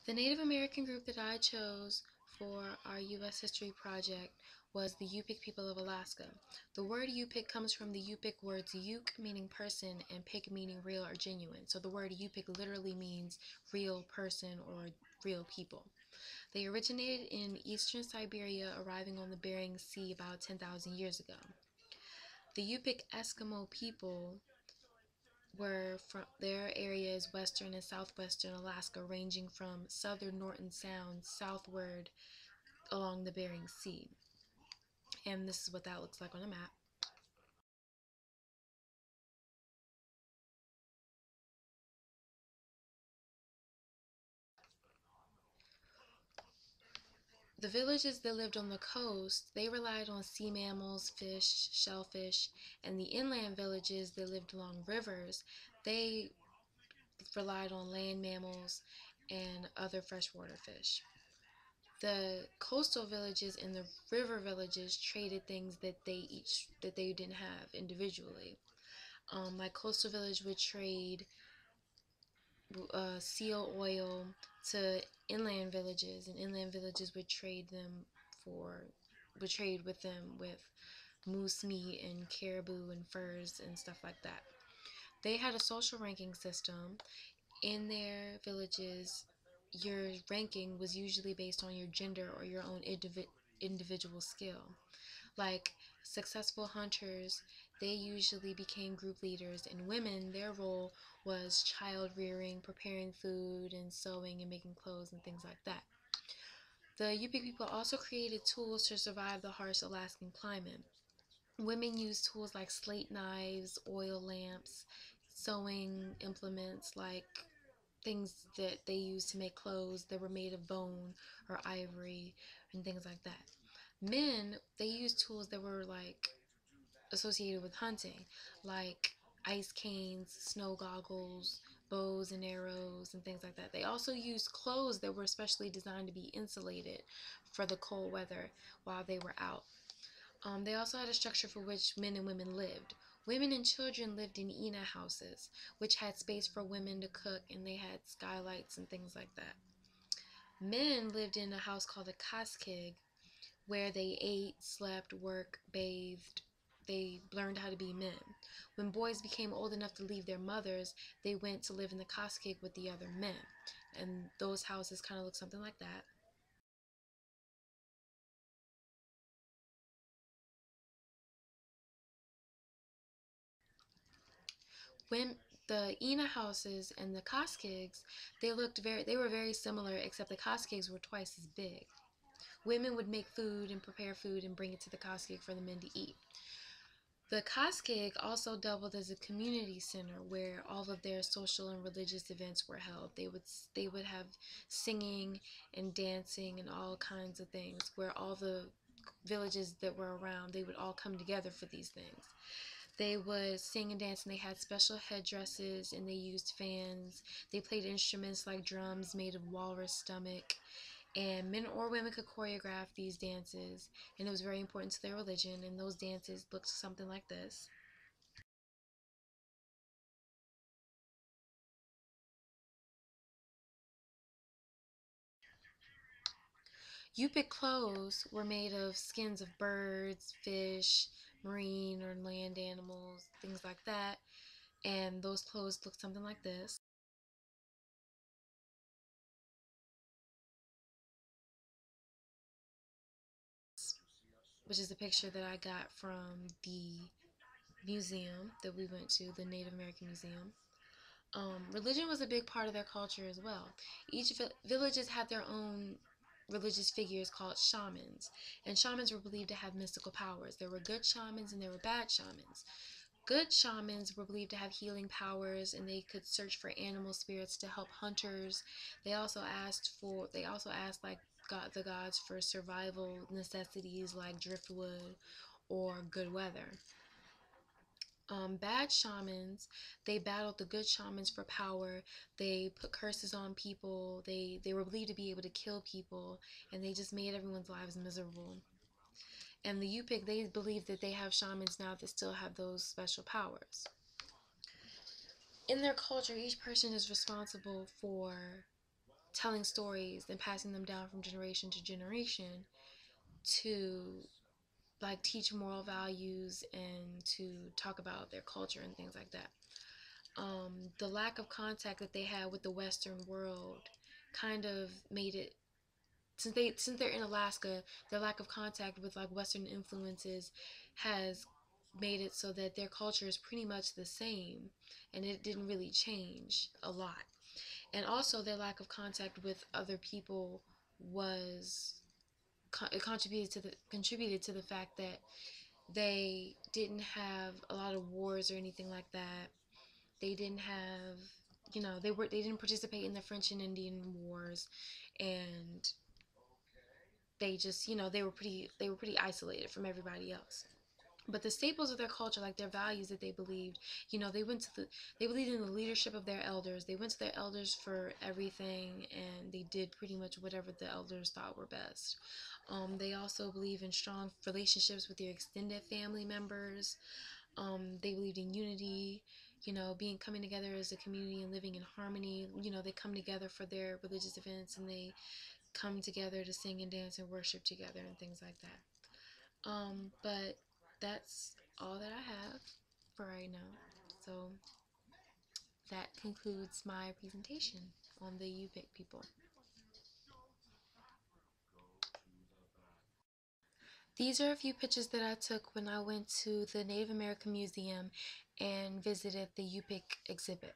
The Native American group that I chose for our U.S. history project was the Yupik people of Alaska. The word Yupik comes from the Yupik words Yuk meaning person and Pik meaning real or genuine. So the word Yupik literally means real person or real people. They originated in eastern Siberia, arriving on the Bering Sea about 10,000 years ago. The Yupik Eskimo people were from their areas western and southwestern Alaska, ranging from southern Norton Sound southward along the Bering Sea. And this is what that looks like on a map. The villages that lived on the coast, they relied on sea mammals, fish, shellfish, and the inland villages that lived along rivers, they relied on land mammals and other freshwater fish. The coastal villages and the river villages traded things that they didn't have individually. My coastal village would trade seal oil to inland villages, and inland villages would trade with them with moose meat and caribou and furs and stuff like that. They had a social ranking system. In their villages, your ranking was usually based on your gender or your own individual skill. Like successful hunters, they usually became group leaders, and women, their role was child rearing, preparing food, and sewing and making clothes and things like that. The Yupi people also created tools to survive the harsh Alaskan climate. Women used tools like slate knives, oil lamps, sewing implements like things that they used to make clothes that were made of bone or ivory and things like that. Men, they used tools that were like associated with hunting, like ice canes, snow goggles, bows and arrows, and things like that. They also used clothes that were specially designed to be insulated for the cold weather while they were out. They also had a structure for which men and women lived. Women and children lived in Ina houses, which had space for women to cook, and they had skylights and things like that. Men lived in a house called a kaskig, where they ate, slept, worked, bathed. They learned how to be men. When boys became old enough to leave their mothers, they went to live in the kaskig with the other men. And those houses kind of look something like that. When the Ina houses and the Koskigs, they were very similar, except the Koskigs were twice as big. Women would make food and prepare food and bring it to the Koskig for the men to eat. The Koskig also doubled as a community center where all of their social and religious events were held. They would have singing and dancing and all kinds of things where all the villages that were around, they would all come together for these things. They would sing and dance, and they had special headdresses, and they used fans. They played instruments like drums made of walrus stomach, and men or women could choreograph these dances, and it was very important to their religion, and those dances looked something like this. Yupik clothes were made of skins of birds, fish, marine or land animals, things like that, and those clothes looked something like this, which is a picture that I got from the museum that we went to, the Native American Museum. Religion was a big part of their culture as well. Each villages had their own religious figures called shamans, and shamans were believed to have mystical powers. There were good shamans and there were bad shamans. Good shamans were believed to have healing powers, and they could search for animal spirits to help hunters. They also asked like the gods for survival necessities like driftwood or good weather. Bad shamans, they battled the good shamans for power. They put curses on people. They were believed to be able to kill people, and they just made everyone's lives miserable. And the Yupik, they believe that they have shamans now that still have those special powers. In their culture, each person is responsible for telling stories and passing them down from generation to generation to like teach moral values and to talk about their culture and things like that. The lack of contact that they had with the Western world kind of made it, since they're in Alaska, their lack of contact with like Western influences has made it so that their culture is pretty much the same, and it didn't really change a lot. And also their lack of contact with other people was it contributed to the fact that they didn't have a lot of wars or anything like that. They didn't have, they didn't participate in the French and Indian wars, and they just, they were pretty isolated from everybody else. But the staples of their culture, like their values that they believed, they believed in the leadership of their elders. They went to their elders for everything, and they did pretty much whatever the elders thought were best. They also believe in strong relationships with their extended family members. They believed in unity, being coming together as a community and living in harmony. They come together for their religious events, and they come together to sing and dance and worship together and things like that. But that's all that I have for right now. So that concludes my presentation on the U.S.H people. These are a few pictures that I took when I went to the Native American Museum and visited the U.S.H exhibit.